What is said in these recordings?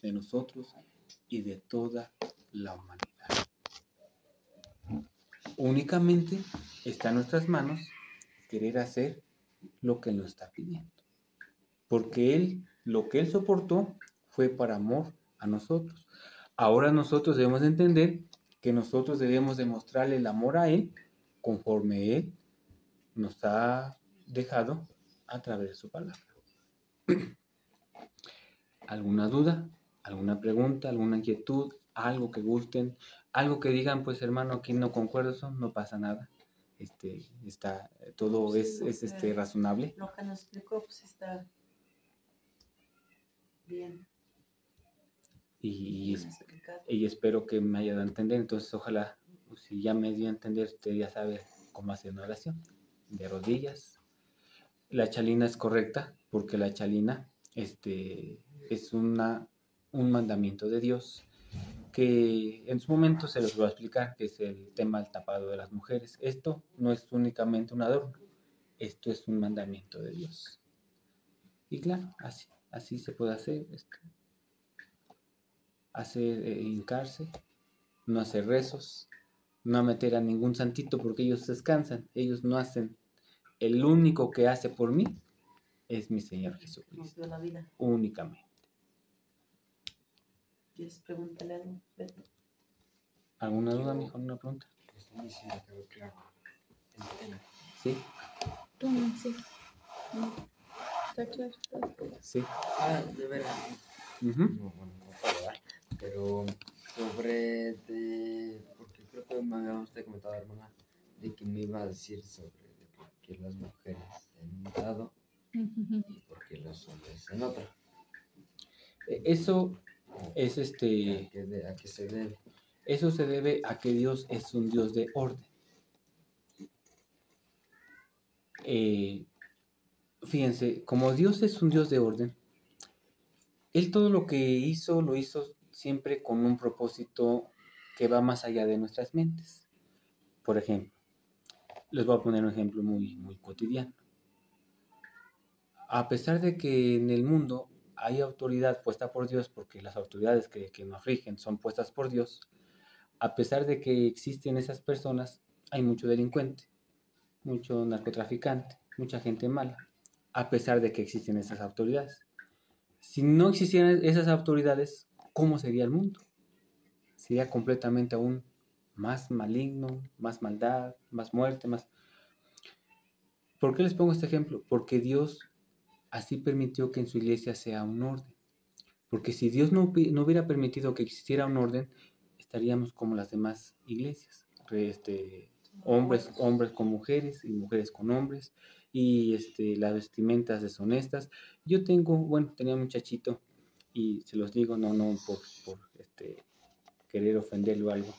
de nosotros y de toda la humanidad. Únicamente está en nuestras manos querer hacer lo que Él nos está pidiendo. Porque lo que Él soportó fue para amor a nosotros. Ahora nosotros debemos entender que nosotros debemos demostrarle el amor a Él conforme Él nos ha dejado a través de su palabra. ¿Alguna duda? ¿Alguna pregunta? ¿Alguna inquietud? ¿Algo que gusten? ¿Algo que digan, pues hermano, aquí no concuerdo, eso no pasa nada? Todo pues, es razonable. Lo que nos explicó, pues está bien. Y espero que me haya dado a entender. Entonces, ojalá, si ya me dio a entender, usted ya sabe cómo hacer una oración. De rodillas. La chalina es correcta, porque la chalina es un mandamiento de Dios, que en su momento se los voy a explicar, que es el tema del tapado de las mujeres. Esto no es únicamente un adorno, esto es un mandamiento de Dios. Y claro, así se puede hacer. Hincarse, no hacer rezos, no meter a ningún santito porque ellos descansan, ellos no hacen. El único que hace por mí es mi Señor Jesucristo. Nos dio la vida. Únicamente. ¿Quieres preguntarle algo, Beto? ¿Alguna duda, mijo? ¿Alguna pregunta? Pues a mí sí me quedó claro. ¿Sí? Sí. Está claro. Sí. De verdad. Uh-huh. No puedo dar. Pero porque creo que me había usted comentado, hermana, de que me iba a decir sobre de por qué las mujeres en un lado y por qué los hombres en otro. Eso es ¿A qué se debe? Eso se debe a que Dios es un Dios de orden. Fíjense, como Dios es un Dios de orden, Él todo lo que hizo, lo hizo siempre con un propósito que va más allá de nuestras mentes. Por ejemplo, les voy a poner un ejemplo muy, muy cotidiano. A pesar de que en el mundo hay autoridad puesta por Dios, porque las autoridades que nos rigen son puestas por Dios, a pesar de que existen esas personas, hay mucho delincuente, mucho narcotraficante, mucha gente mala, a pesar de que existen esas autoridades. Si no existieran esas autoridades, ¿cómo sería el mundo? Sería completamente aún más maligno, más maldad, más muerte, más... ¿Por qué les pongo este ejemplo? Porque Dios así permitió que en su iglesia sea un orden. Porque si Dios no hubiera permitido que existiera un orden, estaríamos como las demás iglesias. Hombres con mujeres y mujeres con hombres, y las vestimentas deshonestas. Yo tenía un muchachito, y se los digo, no por querer ofenderlo o algo,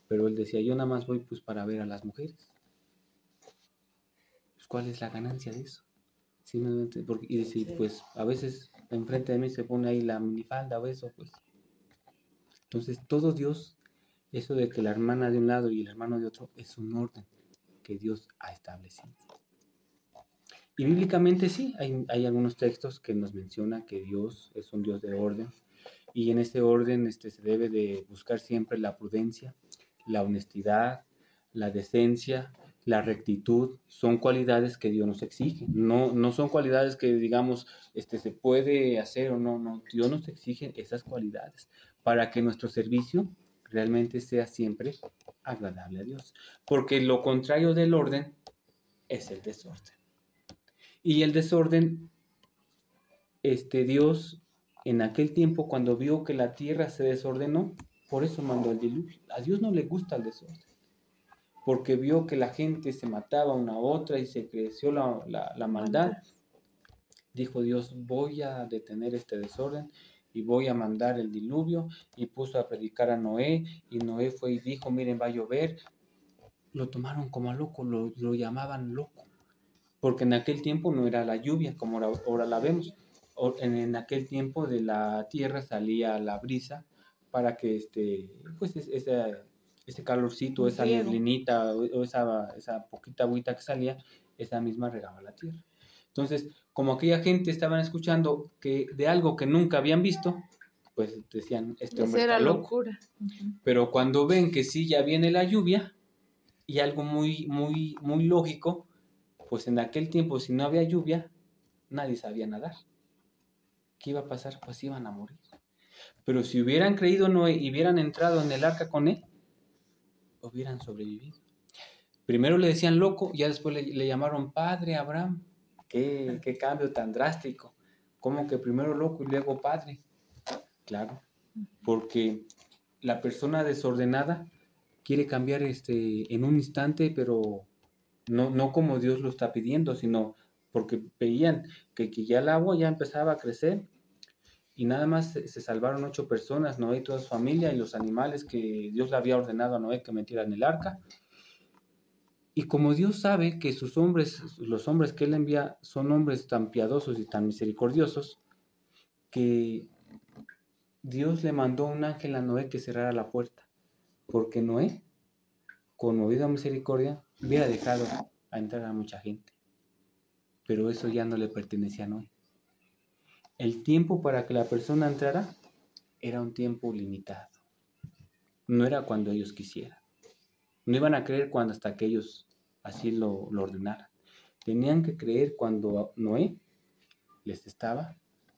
pero él decía, yo nada más voy pues para ver a las mujeres. Pues, ¿cuál es la ganancia de eso? ¿Sí? Y decir, pues a veces enfrente de mí se pone ahí la minifalda o eso, pues. Entonces todo Dios, eso de que la hermana de un lado y el hermano de otro, es un orden que Dios ha establecido. Y bíblicamente sí, hay algunos textos que nos mencionan que Dios es un Dios de orden, y en ese orden se debe de buscar siempre la prudencia, la honestidad, la decencia, la rectitud. Son cualidades que Dios nos exige. No son cualidades que digamos se puede hacer o no. Dios nos exige esas cualidades para que nuestro servicio realmente sea siempre agradable a Dios. Porque lo contrario del orden es el desorden. Y el desorden, Dios en aquel tiempo, cuando vio que la tierra se desordenó, por eso mandó el diluvio. A Dios no le gusta el desorden, porque vio que la gente se mataba una a otra y se creció la maldad. Dijo Dios, voy a detener este desorden y voy a mandar el diluvio, y puso a predicar a Noé, y Noé fue y dijo, miren, va a llover. Lo tomaron como a loco, lo llamaban loco, porque en aquel tiempo no era la lluvia como ahora la vemos. En aquel tiempo de la tierra salía la brisa para que ese calorcito, esa neblinita o esa poquita agüita que salía, esa misma regaba la tierra. Entonces, como aquella gente estaban escuchando de algo que nunca habían visto, pues decían, este Esa hombre era está loco. locura. Ujú. Pero cuando ven que sí ya viene la lluvia, y algo muy lógico, pues en aquel tiempo, si no había lluvia, nadie sabía nadar. ¿Qué iba a pasar? Pues iban a morir. Pero si hubieran creído Noé y hubieran entrado en el arca con él, hubieran sobrevivido. Primero le decían loco, ya después le llamaron padre Abraham. Qué cambio tan drástico. Como que primero loco y luego padre. Claro, porque la persona desordenada quiere cambiar en un instante, pero no como Dios lo está pidiendo, sino porque veían que ya el agua ya empezaba a crecer y nada más se salvaron 8 personas, Noé y toda su familia y los animales que Dios le había ordenado a Noé que metiera en el arca. Y como Dios sabe que sus hombres, los hombres que Él envía son hombres tan piadosos y tan misericordiosos, que Dios le mandó un ángel a Noé que cerrara la puerta, porque Noé, con movida misericordia, hubiera dejado a entrar a mucha gente. Pero eso ya no le pertenecía a Noé. El tiempo para que la persona entrara era un tiempo limitado. No era cuando ellos quisieran. No iban a creer cuando hasta que ellos así lo ordenaran. Tenían que creer cuando Noé les estaba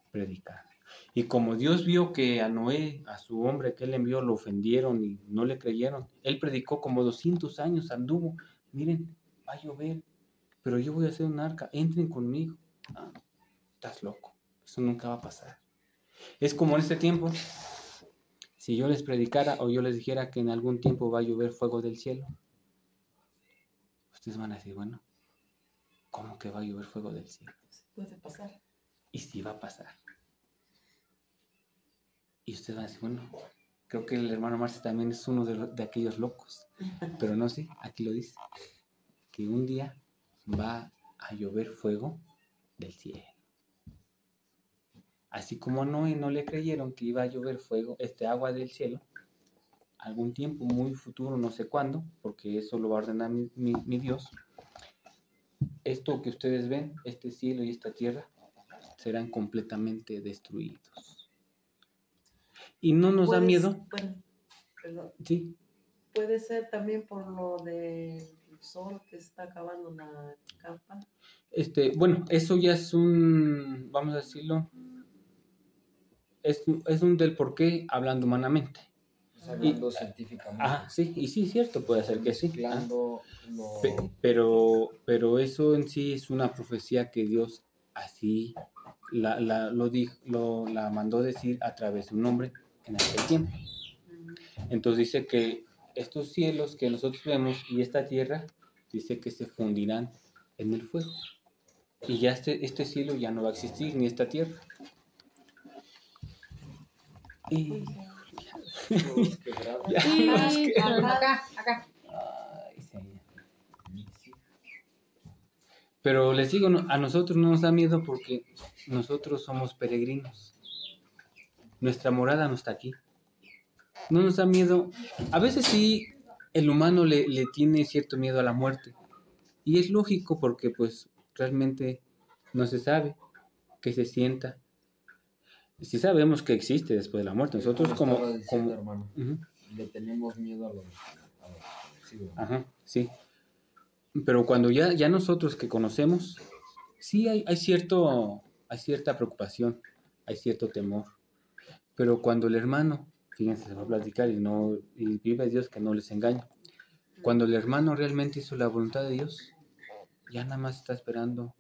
predicando. Y como Dios vio que a Noé, a su hombre que él envió, lo ofendieron y no le creyeron, él predicó como 200 años, anduvo. Miren, va a llover, pero yo voy a hacer un arca, entren conmigo. Ah, estás loco, eso nunca va a pasar. Es como en este tiempo, si yo les predicara o yo les dijera que en algún tiempo va a llover fuego del cielo, ustedes van a decir, bueno, ¿cómo que va a llover fuego del cielo? Puede pasar. Y sí va a pasar. Y ustedes van a decir, bueno, creo que el hermano Marce también es uno de aquellos locos. Pero no sé, aquí lo dice, que un día va a llover fuego del cielo. Así como a Noé no le creyeron que iba a llover fuego, agua del cielo, algún tiempo muy futuro, no sé cuándo, porque eso lo va a ordenar mi Dios. Esto que ustedes ven, este cielo y esta tierra, serán completamente destruidos. Y no nos da miedo. Bueno, perdón. Sí. Puede ser también por lo del sol que está acabando la capa. Bueno, eso ya es vamos a decirlo, es un del por qué hablando humanamente. Hablando científicamente. Sí, y sí, cierto, puede ser que sí. Mezclando Pero eso en sí es una profecía que Dios así la mandó decir a través de un hombre en aquel tiempo. Entonces dice que estos cielos que nosotros vemos y esta tierra, dice que se fundirán en el fuego. Y ya este cielo ya no va a existir, ni esta tierra. Y... Sí, acá. Ay, señor. Pero les digo, a nosotros no nos da miedo porque nosotros somos peregrinos. Nuestra morada no está aquí. No nos da miedo. A veces sí, el humano le tiene cierto miedo a la muerte. Y es lógico porque pues realmente no se sabe qué se sienta. Sí sabemos que existe después de la muerte. Nosotros como hermano, le tenemos miedo a lo desconocido. Ajá, sí. Pero cuando ya nosotros que conocemos, sí hay cierta preocupación, hay cierto temor. Pero cuando el hermano, fíjense, se va a platicar y vive Dios que no les engaña. Cuando el hermano realmente hizo la voluntad de Dios, ya nada más está esperando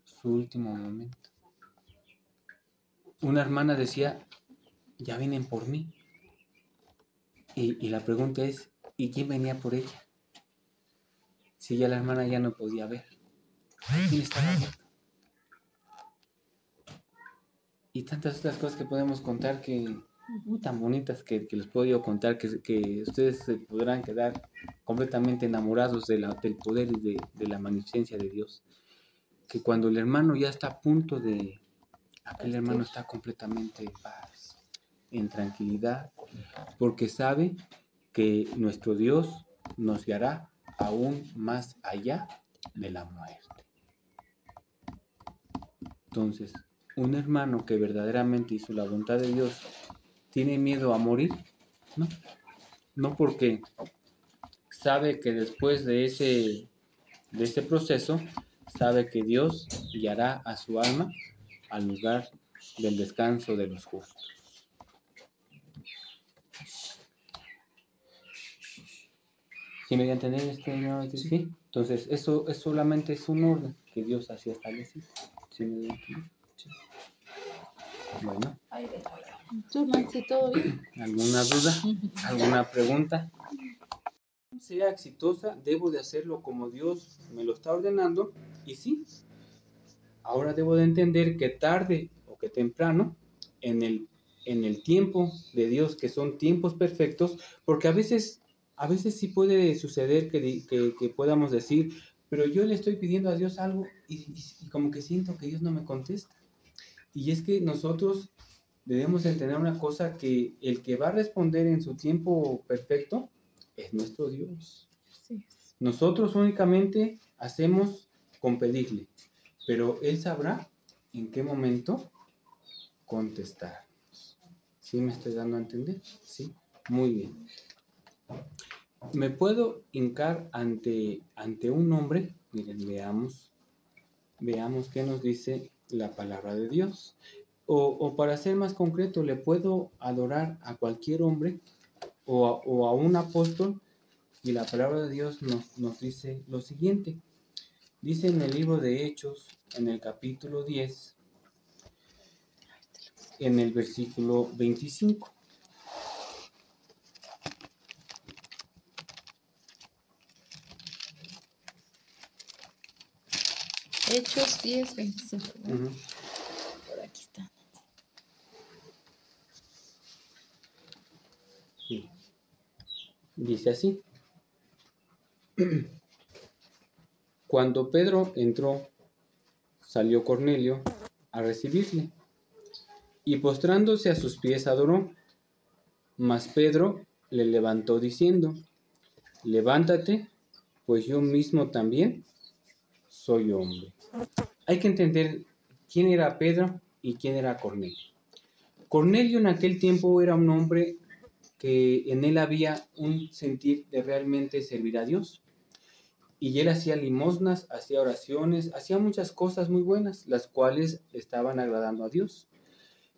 su último momento. Una hermana decía, ya vienen por mí. Y la pregunta es, ¿y quién venía por ella? Si ya la hermana ya no podía ver. ¿Quién estaba viendo? Y tantas otras cosas que podemos contar tan bonitas que les puedo yo contar, que ustedes se podrán quedar completamente enamorados del poder y de la magnificencia de Dios. Que cuando el hermano ya está a punto aquel hermano está completamente en paz, en tranquilidad, porque sabe que nuestro Dios nos guiará aún más allá de la muerte. Entonces, un hermano que verdaderamente hizo la voluntad de Dios tiene miedo a morir, ¿no? No porque sabe que después de ese proceso, sabe que Dios guiará a su alma al lugar del descanso de los justos. ¿Sí me voy a entender ¿Sí? Entonces, eso solamente es un orden que Dios así establecido. ¿Sí me voy a entender? Sí. Bueno, ¿Tú, Nancy, todo bien? ¿alguna duda? ¿Alguna pregunta? Sea exitosa, debo de hacerlo como Dios me lo está ordenando. Y sí, ahora debo de entender que tarde o que temprano, en el tiempo de Dios, que son tiempos perfectos, porque a veces sí puede suceder que podamos decir, pero yo le estoy pidiendo a Dios algo y como que siento que Dios no me contesta. Y es que nosotros debemos entender una cosa, que el que va a responder en su tiempo perfecto es nuestro Dios. Sí. Nosotros únicamente hacemos con pedirle, pero Él sabrá en qué momento contestar. ¿Sí me estoy dando a entender? Sí, muy bien. ¿Me puedo hincar ante un hombre? Miren, veamos qué nos dice la palabra de Dios. O para ser más concreto, ¿le puedo adorar a cualquier hombre o a un apóstol? Y la palabra de Dios nos dice lo siguiente. Dice en el libro de Hechos, en el capítulo 10, en el versículo 25. Hechos 10, 25. ¿no? Uh-huh. Por aquí está. Sí. Dice así. Cuando Pedro entró, salió Cornelio a recibirle, y postrándose a sus pies adoró. Mas Pedro le levantó diciendo: levántate, pues yo mismo también soy hombre. Hay que entender quién era Pedro y quién era Cornelio. Cornelio en aquel tiempo era un hombre que en él había un sentir de realmente servir a Dios. Y él hacía limosnas, hacía oraciones, hacía muchas cosas muy buenas, las cuales estaban agradando a Dios.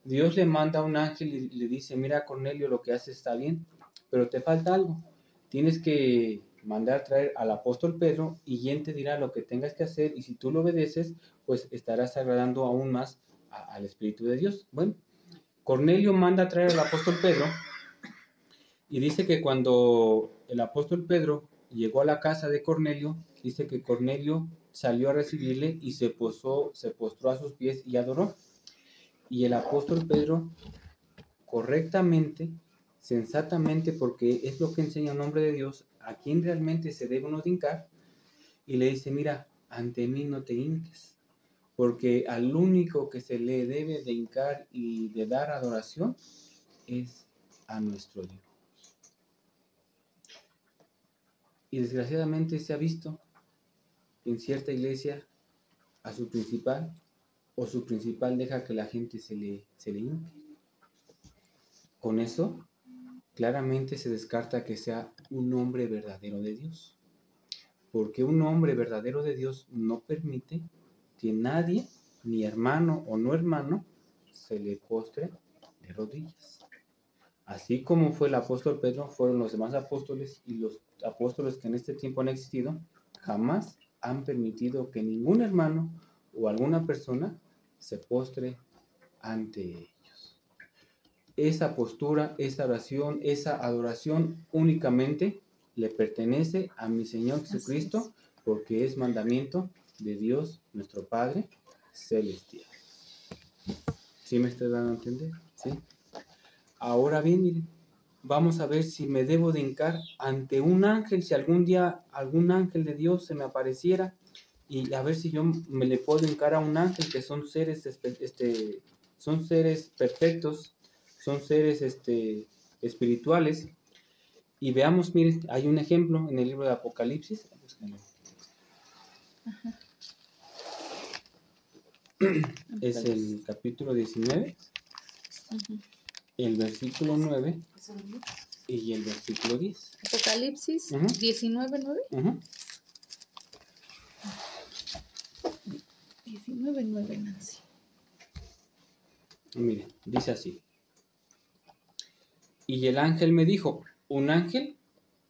Dios le manda a un ángel y le dice: mira, Cornelio, lo que haces está bien, pero te falta algo. Tienes que mandar traer al apóstol Pedro y él te dirá lo que tengas que hacer, y si tú lo obedeces, pues estarás agradando aún más al Espíritu de Dios. Bueno, Cornelio manda a traer al apóstol Pedro, y dice que cuando el apóstol Pedro llegó a la casa de Cornelio, dice que Cornelio salió a recibirle y se postró a sus pies y adoró. Y el apóstol Pedro, correctamente, sensatamente, porque es lo que enseña un hombre de Dios, a quien realmente se debe uno de hincar, y le dice: mira, ante mí no te hinques, porque al único que se le debe de hincar y de dar adoración es a nuestro Dios. Y desgraciadamente se ha visto en cierta iglesia a su principal, o su principal deja que la gente se le hinque. Con eso, claramente se descarta que sea un hombre verdadero de Dios. Porque un hombre verdadero de Dios no permite que nadie, ni hermano o no hermano, se le postre de rodillas. Así como fue el apóstol Pedro, fueron los demás apóstoles, y los apóstoles que en este tiempo han existido jamás han permitido que ningún hermano o alguna persona se postre ante ellos. Esa postura, esa oración, esa adoración únicamente le pertenece a mi Señor Jesucristo, porque es mandamiento de Dios nuestro Padre Celestial. ¿Sí me estoy dando a entender? ¿Sí? Ahora bien, miren, vamos a ver si me debo de hincar ante un ángel, si algún día algún ángel de Dios se me apareciera, y a ver si yo me le puedo hincar a un ángel, que son seres, son seres perfectos, son seres espirituales. Y veamos, miren, hay un ejemplo en el libro de Apocalipsis. Es el capítulo 19. el versículo 9 ¿Eso es mío? y el versículo 10. Apocalipsis Ujú. 19:9. Ujú. 19:9, Nancy. Miren, dice así. Y el ángel me dijo, un ángel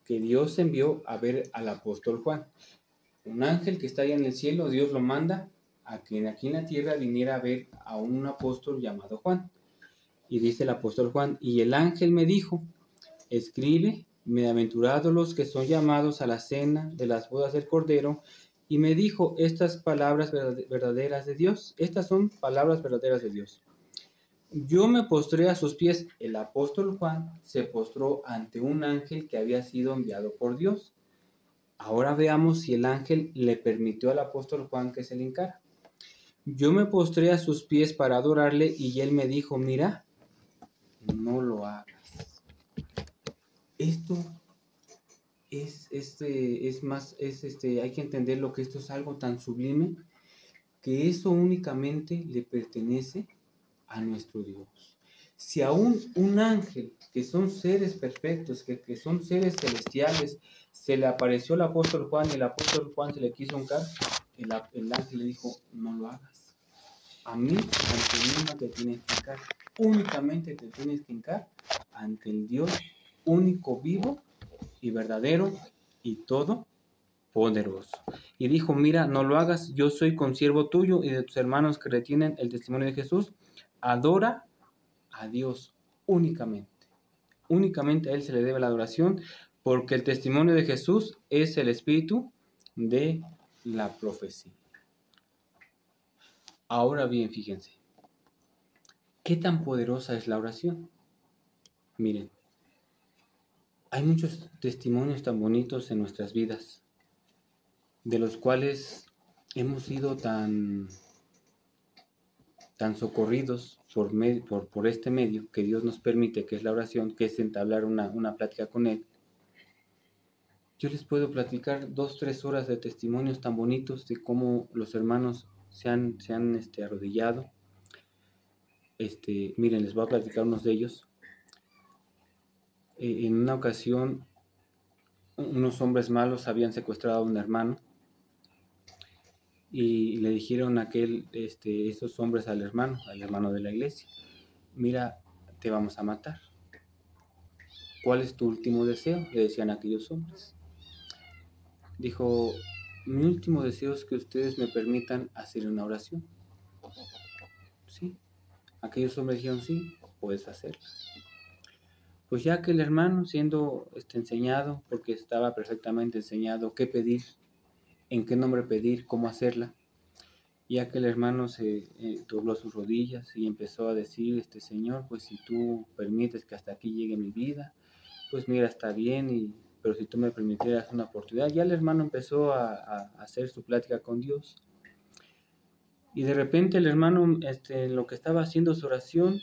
que Dios envió a ver al apóstol Juan. Un ángel que está allá en el cielo, Dios lo manda a que aquí en la tierra viniera a ver a un apóstol llamado Juan. Y dice el apóstol Juan, y el ángel me dijo, escribe, bienaventurados los que son llamados a la cena de las bodas del Cordero. Y me dijo estas palabras verdaderas de Dios. Estas son palabras verdaderas de Dios. Yo me postré a sus pies. El apóstol Juan se postró ante un ángel que había sido enviado por Dios. Ahora veamos si el ángel le permitió al apóstol Juan que se le hincara. Yo me postré a sus pies para adorarle y él me dijo, mira, no lo hagas. Esto hay que entender lo que esto es algo tan sublime que eso únicamente le pertenece a nuestro Dios. Si aún un ángel, que son seres perfectos, que son seres celestiales, se le apareció al apóstol Juan y el apóstol Juan se le quiso hincar, el ángel le dijo, no lo hagas. A mí, ante mí no te tienes que hincar, únicamente te tienes que hincar ante el Dios único, vivo y verdadero y todopoderoso. Y dijo, mira, no lo hagas, yo soy consiervo tuyo y de tus hermanos que retienen el testimonio de Jesús. Adora a Dios únicamente. Únicamente a Él se le debe la adoración, porque el testimonio de Jesús es el espíritu de la profecía. Ahora bien, fíjense, ¿qué tan poderosa es la oración? Miren, hay muchos testimonios tan bonitos en nuestras vidas, de los cuales hemos sido tan socorridos por este medio que Dios nos permite, que es la oración, que es entablar una plática con Él. Yo les puedo platicar 2-3 horas de testimonios tan bonitos de cómo los hermanos se han arrodillado. Miren, les voy a platicar unos de ellos. En una ocasión, unos hombres malos habían secuestrado a un hermano y le dijeron esos hombres al hermano de la iglesia, mira, te vamos a matar. ¿Cuál es tu último deseo? Le decían aquellos hombres. Dijo, mi último deseo es que ustedes me permitan hacer una oración. Sí. Aquellos hombres dijeron, sí, puedes hacerla. Pues ya que el hermano, siendo enseñado, porque estaba perfectamente enseñado qué pedir, en qué nombre pedir, cómo hacerla, ya que el hermano se dobló sus rodillas y empezó a decir, Señor, pues si tú permites que hasta aquí llegue mi vida, pues mira, está bien, pero si tú me permitieras una oportunidad, ya el hermano empezó a hacer su plática con Dios. Y de repente el hermano, en lo que estaba haciendo su oración,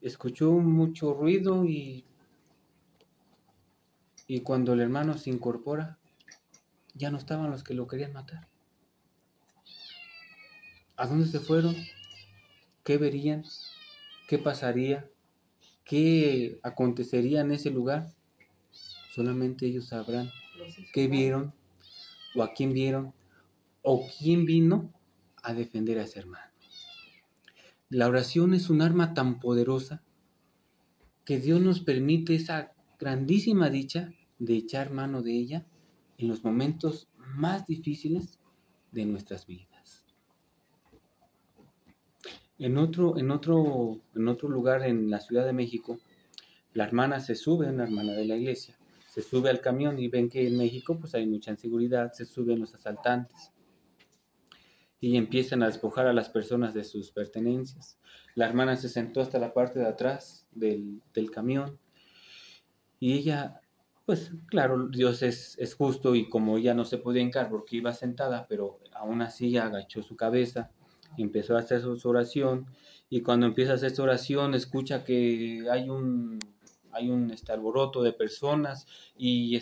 escuchó mucho ruido y cuando el hermano se incorpora, ya no estaban los que lo querían matar. ¿A dónde se fueron? ¿Qué verían? ¿Qué pasaría? ¿Qué acontecería en ese lugar? Solamente ellos sabrán qué vieron, o a quién vieron, o quién vino a defender a ese hermano. La oración es un arma tan poderosa que Dios nos permite esa grandísima dicha de echar mano de ella en los momentos más difíciles de nuestras vidas. En otro lugar en la Ciudad de México, la hermana se sube, una hermana de la iglesia, se sube al camión y ven que en México pues hay mucha inseguridad, se suben los asaltantes y empiezan a despojar a las personas de sus pertenencias. La hermana se sentó hasta la parte de atrás del camión y ella, pues claro, Dios es justo y como ella no se podía hincar porque iba sentada, pero aún así agachó su cabeza, empezó a hacer su oración y cuando empieza a hacer su oración escucha que hay un alboroto de personas y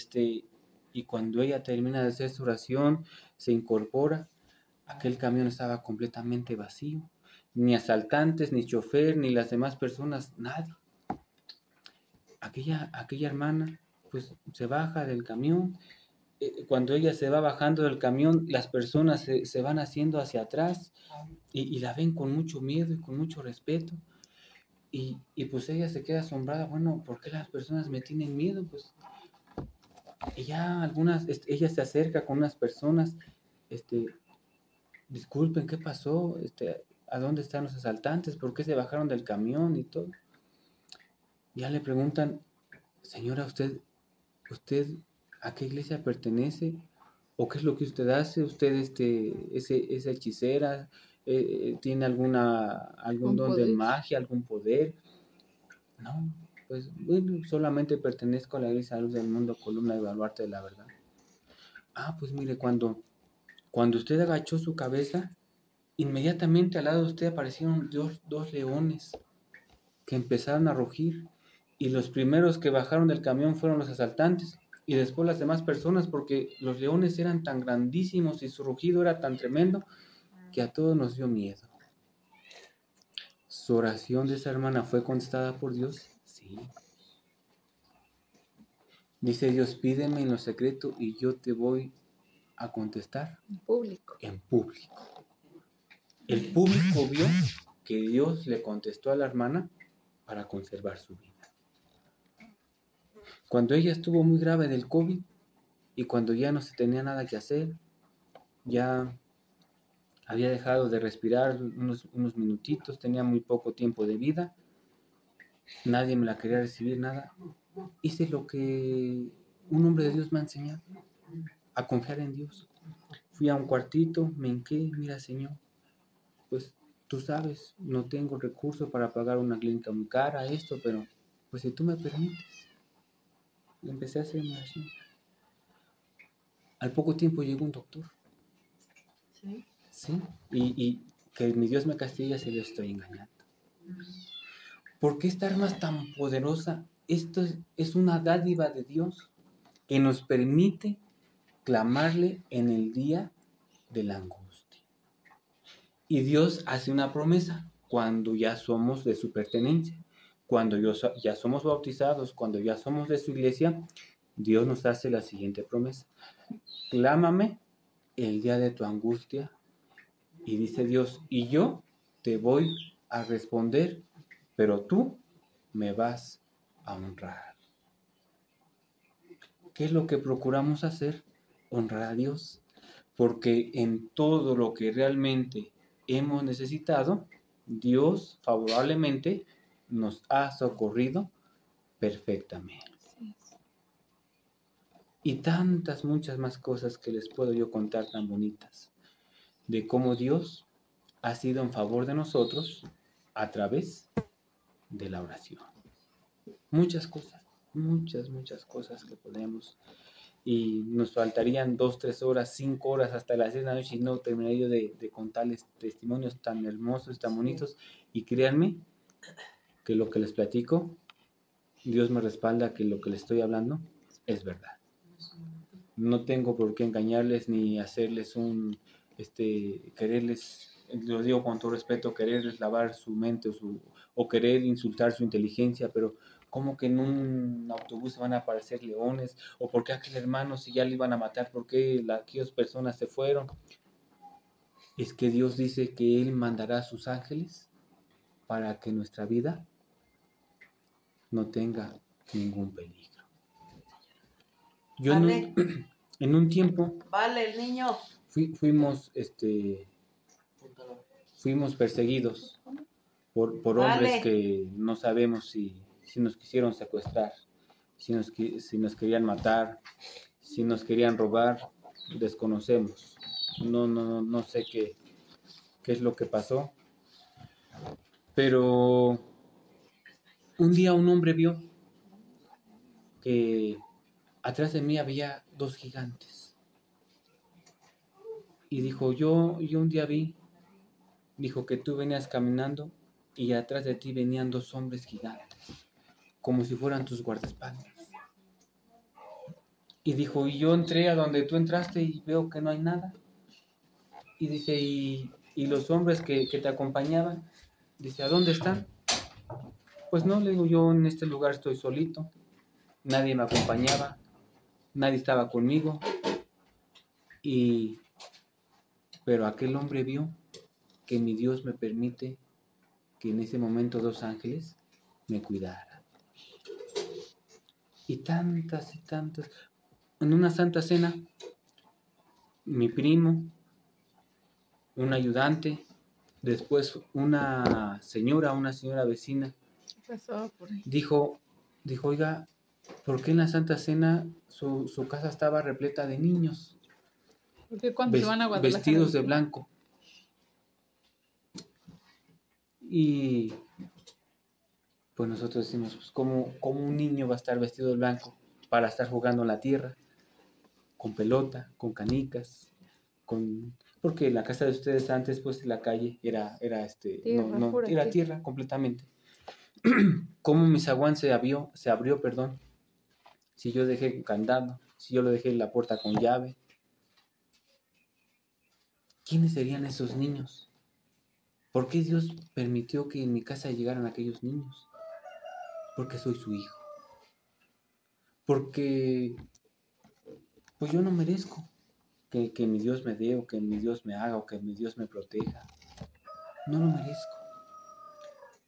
cuando ella termina de hacer su oración se incorpora. Aquel camión estaba completamente vacío ni asaltantes, ni chofer, ni las demás personas, nadie. Aquella hermana, pues se baja del camión. Cuando ella se va bajando del camión, las personas se van haciendo hacia atrás y la ven con mucho miedo y con mucho respeto. Y pues ella se queda asombrada, bueno, ¿por qué las personas me tienen miedo? Pues y ya ella se acerca con unas personas, disculpen, ¿qué pasó? ¿A dónde están los asaltantes? ¿Por qué se bajaron del camión y todo? Ya le preguntan, señora, ¿usted a qué iglesia pertenece? ¿O qué es lo que usted hace? ¿Usted es hechicera? ¿Tiene algún don de poder. magia, algún poder? No, pues bueno, solamente pertenezco a la Iglesia Luz del Mundo, columna y baluarte de la verdad. Ah, pues mire, cuando usted agachó su cabeza, inmediatamente al lado de usted aparecieron dos leones que empezaron a rugir, y los primeros que bajaron del camión fueron los asaltantes y después las demás personas, porque los leones eran tan grandísimos y su rugido era tan tremendo que a todos nos dio miedo. ¿Su oración de esa hermana fue contestada por Dios? Sí. Dice Dios, pídeme en lo secreto y yo te voy a contestar En público. en público. El público vio que Dios le contestó a la hermana para conservar su vida. Cuando ella estuvo muy grave del COVID y cuando ya no se tenía nada que hacer, ya había dejado de respirar unos minutitos, tenía muy poco tiempo de vida, nadie me la quería recibir, nada. Hice lo que un hombre de Dios me ha enseñado, a confiar en Dios. Fui a un cuartito, me hinqué, mira Señor, pues tú sabes, no tengo recursos para pagar una clínica muy cara, pero pues si tú me permites. Y empecé a hacer mi oración. Al poco tiempo llegó un doctor. Sí. ¿Sí? Y que mi Dios me castiga si lo estoy engañando. ¿Por qué esta arma es tan poderosa? Esto es una dádiva de Dios que nos permite clamarle en el día de la angustia. Y Dios hace una promesa cuando ya somos de su pertenencia, cuando ya somos bautizados, cuando ya somos de su iglesia. Dios nos hace la siguiente promesa: clámame el día de tu angustia. Y dice Dios, y yo te voy a responder, pero tú me vas a honrar. ¿Qué es lo que procuramos hacer? Honrar a Dios. Porque en todo lo que realmente hemos necesitado, Dios favorablemente nos ha socorrido perfectamente. Y tantas, muchas más cosas que les puedo yo contar tan bonitas, de cómo Dios ha sido en favor de nosotros a través de la oración. Muchas cosas, muchas cosas que podemos, y nos faltarían 2, 3 horas, 5 horas hasta las 10 de la noche y no terminaría de contarles testimonios tan hermosos, tan bonitos. Y créanme que lo que les platico, Dios me respalda que lo que les estoy hablando es verdad. No tengo por qué engañarles ni hacerles quererles, lo digo con todo respeto, quererles lavar su mente o querer insultar su inteligencia, pero ¿cómo que en un autobús van a aparecer leones? ¿O por qué aquel hermano, si ya le iban a matar, por qué aquellas personas se fueron? Es que Dios dice que Él mandará a sus ángeles para que nuestra vida no tenga ningún peligro. Yo Vale. en un tiempo Vale, el niño. fuimos perseguidos por Vale. hombres que no sabemos si nos quisieron secuestrar, si nos querían matar, si nos querían robar, desconocemos. No sé qué es lo que pasó, pero un día un hombre vio que atrás de mí había 2 gigantes. Y dijo, yo un día vi, dijo, que tú venías caminando y atrás de ti venían 2 hombres gigantes, como si fueran tus guardaespaldas. Y dijo, y yo entré a donde tú entraste y veo que no hay nada. Y dice, y ¿Y los hombres que te acompañaban? Dice, ¿a dónde están? Pues no, le digo, yo en este lugar estoy solito, nadie me acompañaba, nadie estaba conmigo, pero aquel hombre vio que mi Dios me permite que en ese momento 2 ángeles me cuidaran. Y tantas y tantas. En una santa cena, mi primo, un ayudante, después una señora vecina, Pasaba por ahí. dijo, oiga, ¿por qué en la Santa Cena su casa estaba repleta de niños Porque cuando se van a Guadalajara. vestidos de blanco? Y pues nosotros decimos, pues, ¿cómo un niño va a estar vestido de blanco para estar jugando en la tierra? Con pelota, con canicas, porque la casa de ustedes antes, pues la calle era Tierra, pura era tierra. tierra completamente. ¿Cómo mi zaguán se abrió, perdón? Si yo dejé candado, si yo lo dejé en la puerta con llave. ¿Quiénes serían esos niños? ¿Por qué Dios permitió que en mi casa llegaran aquellos niños? Porque soy su hijo. Porque pues yo no merezco que mi Dios me dé, o que mi Dios me haga, o que mi Dios me proteja. No lo merezco.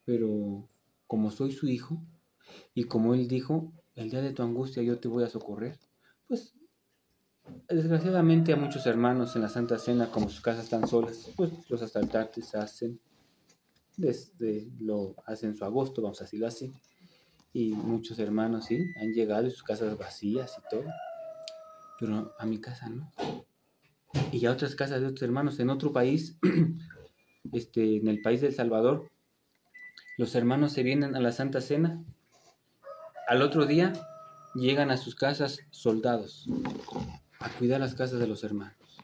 Pero como soy su hijo, y como Él dijo, el día de tu angustia yo te voy a socorrer, pues desgraciadamente a muchos hermanos en la Santa Cena, como sus casas están solas, pues los asaltantes lo hacen su agosto, vamos a decirlo así, y muchos hermanos sí han llegado y sus casas vacías y todo, pero a mi casa no. Y a otras casas de otros hermanos en otro país, en el país de El Salvador, los hermanos se vienen a la Santa Cena, al otro día llegan a sus casas soldados a cuidar las casas de los hermanos.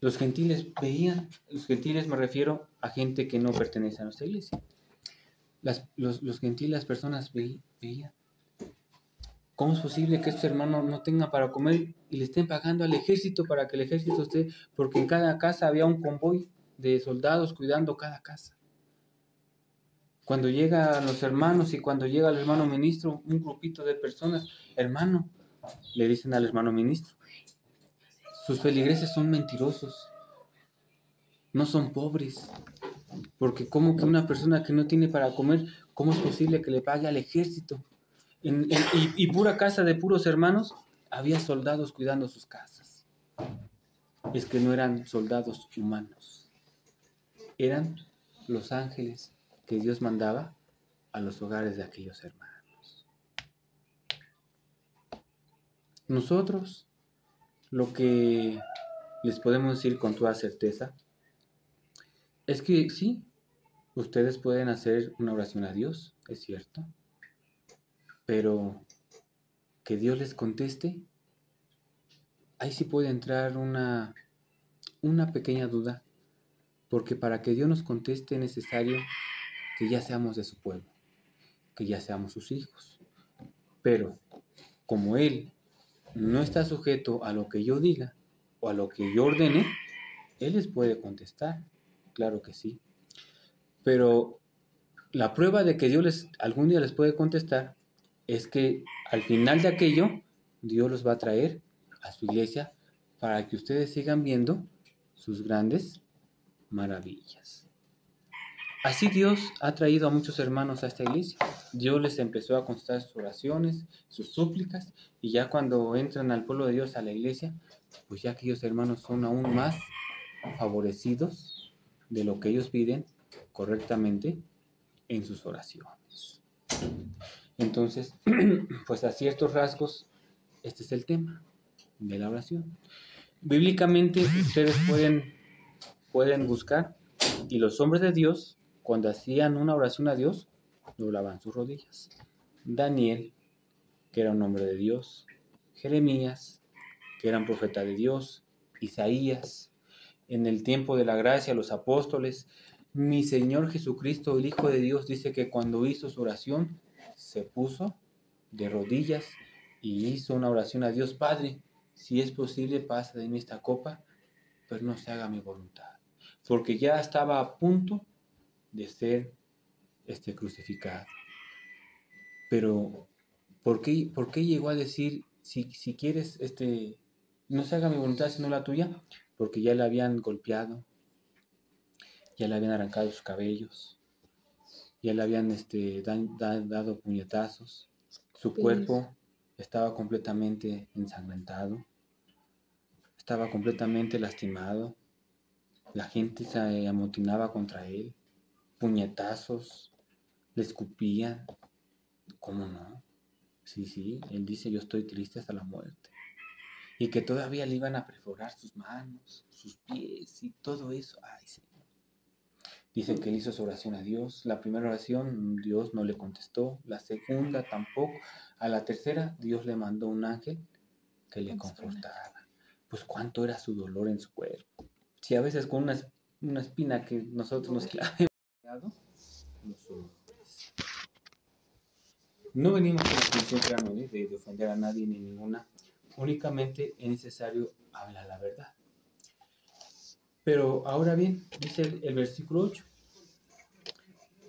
Los gentiles veían, los gentiles me refiero a gente que no pertenece a nuestra iglesia. Los gentiles, las personas veían. ¿Cómo es posible que estos hermanos no tengan para comer y le estén pagando al ejército para que el ejército esté? Porque en cada casa había un convoy de soldados cuidando cada casa. Cuando llegan los hermanos y cuando llega el hermano ministro, un grupito de personas, hermano, le dicen al hermano ministro, sus feligreses son mentirosos, no son pobres, porque como que una persona que no tiene para comer, ¿cómo es posible que le pague al ejército? Y pura casa de puros hermanos, había soldados cuidando sus casas. Es que no eran soldados humanos, eran los ángeles que Dios mandaba a los hogares de aquellos hermanos. Nosotros, lo que les podemos decir con toda certeza, es que sí, ustedes pueden hacer una oración a Dios, es cierto, pero que Dios les conteste, ahí sí puede entrar una pequeña duda, porque para que Dios nos conteste es necesario que ya seamos de su pueblo, que ya seamos sus hijos. Pero como Él no está sujeto a lo que yo diga o a lo que yo ordene, Él les puede contestar, claro que sí. Pero la prueba de que Dios algún día les puede contestar es que al final de aquello, Dios los va a traer a su iglesia para que ustedes sigan viendo sus grandes maravillas. Así Dios ha traído a muchos hermanos a esta iglesia. Dios les empezó a contestar sus oraciones, sus súplicas, y ya cuando entran al pueblo de Dios, a la iglesia, pues ya aquellos hermanos son aún más favorecidos de lo que ellos piden correctamente en sus oraciones. Entonces, pues a ciertos rasgos, este es el tema de la oración. Bíblicamente, ustedes pueden buscar, y los hombres de Dios, cuando hacían una oración a Dios, doblaban sus rodillas. Daniel, que era un hombre de Dios, Jeremías, que era un profeta de Dios, Isaías, en el tiempo de la gracia, los apóstoles, mi Señor Jesucristo, el Hijo de Dios, dice que cuando hizo su oración, se puso de rodillas y hizo una oración a Dios: Padre, si es posible, pasa de mí esta copa, pero no se haga mi voluntad. porque ya estaba a punto de ser crucificado. Pero, ¿por qué llegó a decir, si quieres, no se haga mi voluntad sino la tuya? Porque ya le habían golpeado, ya le habían arrancado sus cabellos, ya le habían dado puñetazos, su cuerpo estaba completamente ensangrentado, estaba completamente lastimado, la gente se amotinaba contra él, puñetazos, le escupían. ¿Cómo no? Sí, él dice, yo estoy triste hasta la muerte. Y que todavía le iban a perforar sus manos, sus pies y todo eso. Ay, Señor. Dice que él hizo su oración a Dios. La primera oración, Dios no le contestó. La segunda tampoco. A la tercera, Dios le mandó un ángel que le confortara. Pues cuánto era su dolor en su cuerpo. Si a veces con una espina que nosotros nos clavemos, los dolores. No venimos con la intención, créanme, de ofender a nadie ni ninguna. Únicamente es necesario hablar la verdad. Pero ahora bien, dice el versículo 8.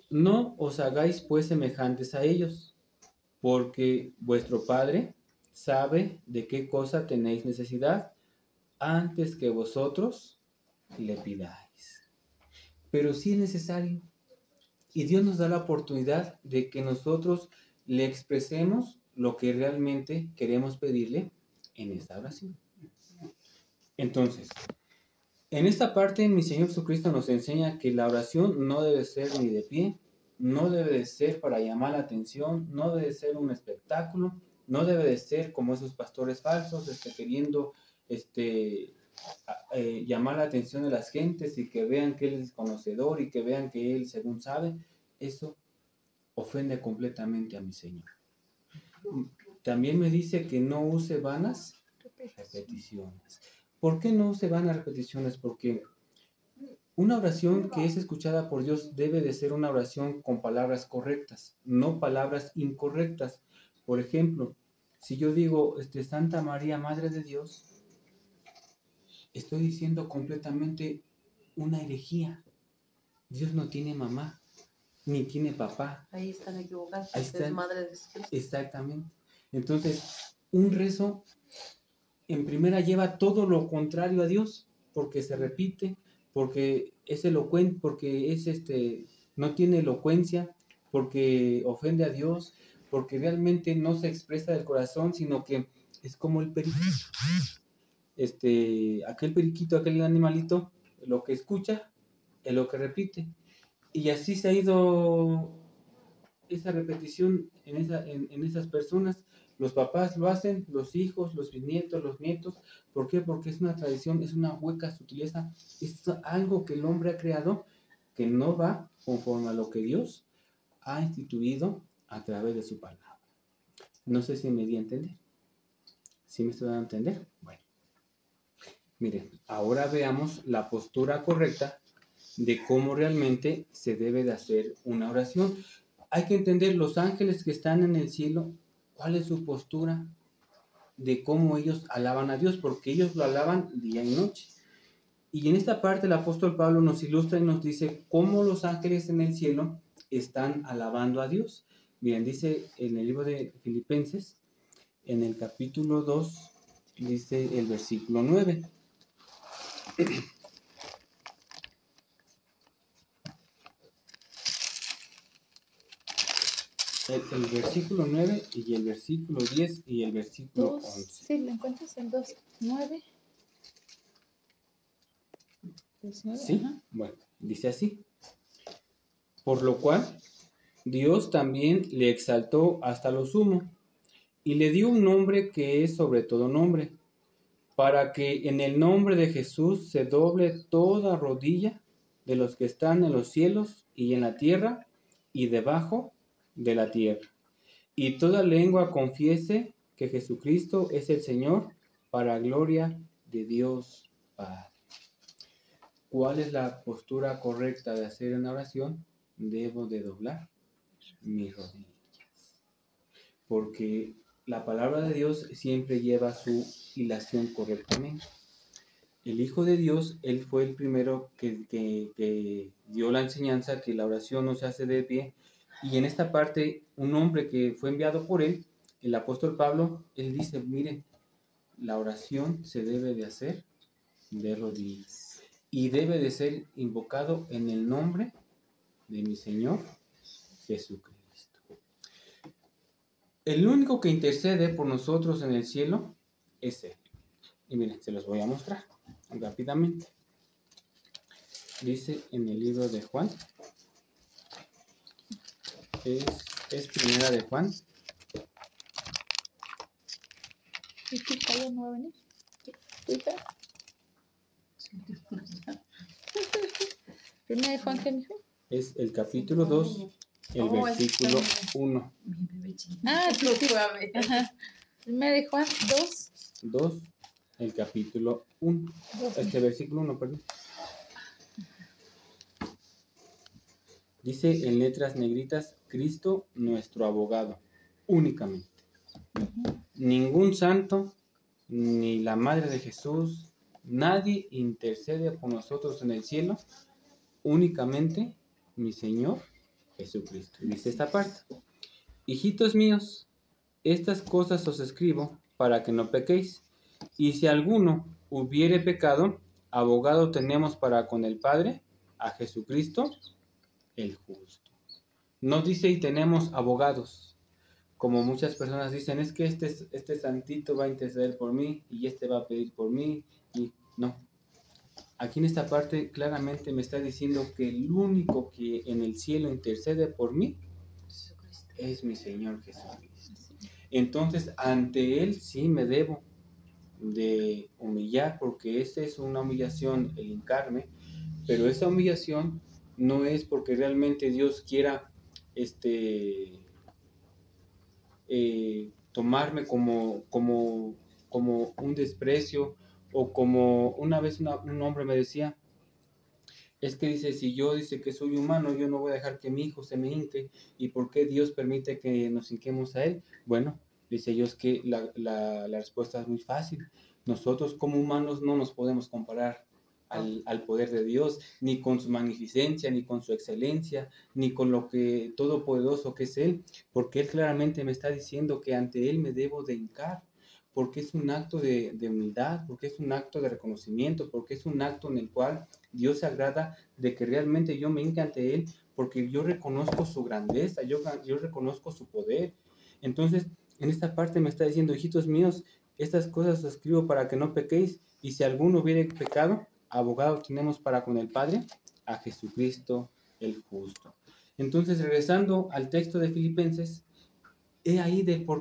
No os hagáis pues semejantes a ellos, porque vuestro Padre sabe de qué cosa tenéis necesidad antes que vosotros le pidáis. Pero sí es necesario. Y Dios nos da la oportunidad de que nosotros le expresemos lo que realmente queremos pedirle en esta oración. Entonces, en esta parte mi Señor Jesucristo nos enseña que la oración no debe ser ni de pie, no debe de ser para llamar la atención, no debe de ser un espectáculo, no debe de ser como esos pastores falsos queriendo llamar la atención de las gentes y que vean que Él es conocedor y que vean que Él según sabe. Eso ofende completamente a mi Señor. También me dice que no use vanas repeticiones. ¿Por qué no use vanas repeticiones? Porque una oración que es escuchada por Dios debe de ser una oración con palabras correctas, no palabras incorrectas. Por ejemplo, si yo digo Santa María, Madre de Dios, estoy diciendo completamente una herejía. Dios no tiene mamá, ni tiene papá. Ahí están equivocados. Ahí está. Es Madre de Cristo. Exactamente. Entonces, un rezo en primera lleva todo lo contrario a Dios, porque se repite, porque es elocuente, porque es no tiene elocuencia, porque ofende a Dios, porque realmente no se expresa del corazón, sino que es como el periquito. Aquel periquito, aquel animalito, lo que escucha es lo que repite. Y así se ha ido esa repetición en esas personas. Los papás lo hacen, los hijos, los bisnietos, los nietos. ¿Por qué? Porque es una tradición, es una hueca sutileza, es algo que el hombre ha creado que no va conforme a lo que Dios ha instituido a través de su palabra. No sé si me di a entender. ¿Sí me estoy dando a entender? Bueno. Miren, ahora veamos la postura correcta de cómo realmente se debe de hacer una oración. Hay que entender los ángeles que están en el cielo, cuál es su postura de cómo ellos alaban a Dios, porque ellos lo alaban día y noche. Y en esta parte el apóstol Pablo nos ilustra y nos dice cómo los ángeles en el cielo están alabando a Dios. Miren, dice en el libro de Filipenses, en el capítulo 2, dice el versículo 9. El versículo 9 y el versículo 10 y el versículo 11. Sí, lo encuentras en 2, 9. Sí, bueno, dice así. Por lo cual, Dios también le exaltó hasta lo sumo y le dio un nombre que es sobre todo nombre, para que en el nombre de Jesús se doble toda rodilla de los que están en los cielos y en la tierra y debajo de la tierra, y toda lengua confiese que Jesucristo es el Señor, para gloria de Dios Padre. ¿Cuál es la postura correcta de hacer una oración? Debo de doblar mis rodillas, porque la palabra de Dios siempre lleva su hilación correctamente. el Hijo de Dios, Él fue el primero que dio la enseñanza que la oración no se hace de pie. Y en esta parte, un hombre que fue enviado por Él, el apóstol Pablo, Él dice, miren, la oración se debe de hacer de rodillas y debe de ser invocado en el nombre de mi Señor Jesucristo. El único que intercede por nosotros en el cielo es Él. Y miren, se los voy a mostrar rápidamente. Dice en el libro de Juan, es primera de Juan. ¿Y tu hija no va a venir? ¿Tu hija? Primera de Juan, ¿qué dijo? Es el capítulo 2, el versículo 1. Ah, sí, sí. Ajá. Primera de Juan 2. 2, el capítulo 1. Versículo 1, perdón. Dice en letras negritas, Cristo nuestro abogado, únicamente. Ningún santo, ni la Madre de Jesús, nadie intercede por nosotros en el cielo, únicamente mi Señor Jesucristo. Dice esta parte, hijitos míos, estas cosas os escribo para que no pequéis, y si alguno hubiere pecado, abogado tenemos para con el Padre, a Jesucristo, el justo. No dice y tenemos abogados, como muchas personas dicen, es que este santito va a interceder por mí, y este va a pedir por mí, y no. Aquí en esta parte claramente me está diciendo que el único que en el cielo intercede por mí es mi Señor Jesucristo. Entonces, ante Él sí me debo de humillar, porque esta es una humillación, el hincarme, pero esa humillación no es porque realmente Dios quiera tomarme como un desprecio, o como una vez un hombre me decía, es que dice, si yo dice que soy humano, yo no voy a dejar que mi hijo se me hinque, ¿y por qué Dios permite que nos hinquemos a Él? Bueno, dice yo, es que la respuesta es muy fácil. Nosotros como humanos no nos podemos comparar al poder de Dios, ni con su magnificencia, ni con su excelencia, ni con lo que todopoderoso que es Él, porque Él claramente me está diciendo que ante Él me debo de hincar, porque es un acto de humildad, porque es un acto de reconocimiento, porque es un acto en el cual Dios se agrada de que realmente yo me hinque ante Él, porque yo reconozco su grandeza, yo reconozco su poder. Entonces, en esta parte me está diciendo, hijitos míos, estas cosas os escribo para que no pequéis, y si alguno hubiere pecado, abogado tenemos para con el Padre, a Jesucristo el justo. Entonces, regresando al texto de Filipenses, he ahí del por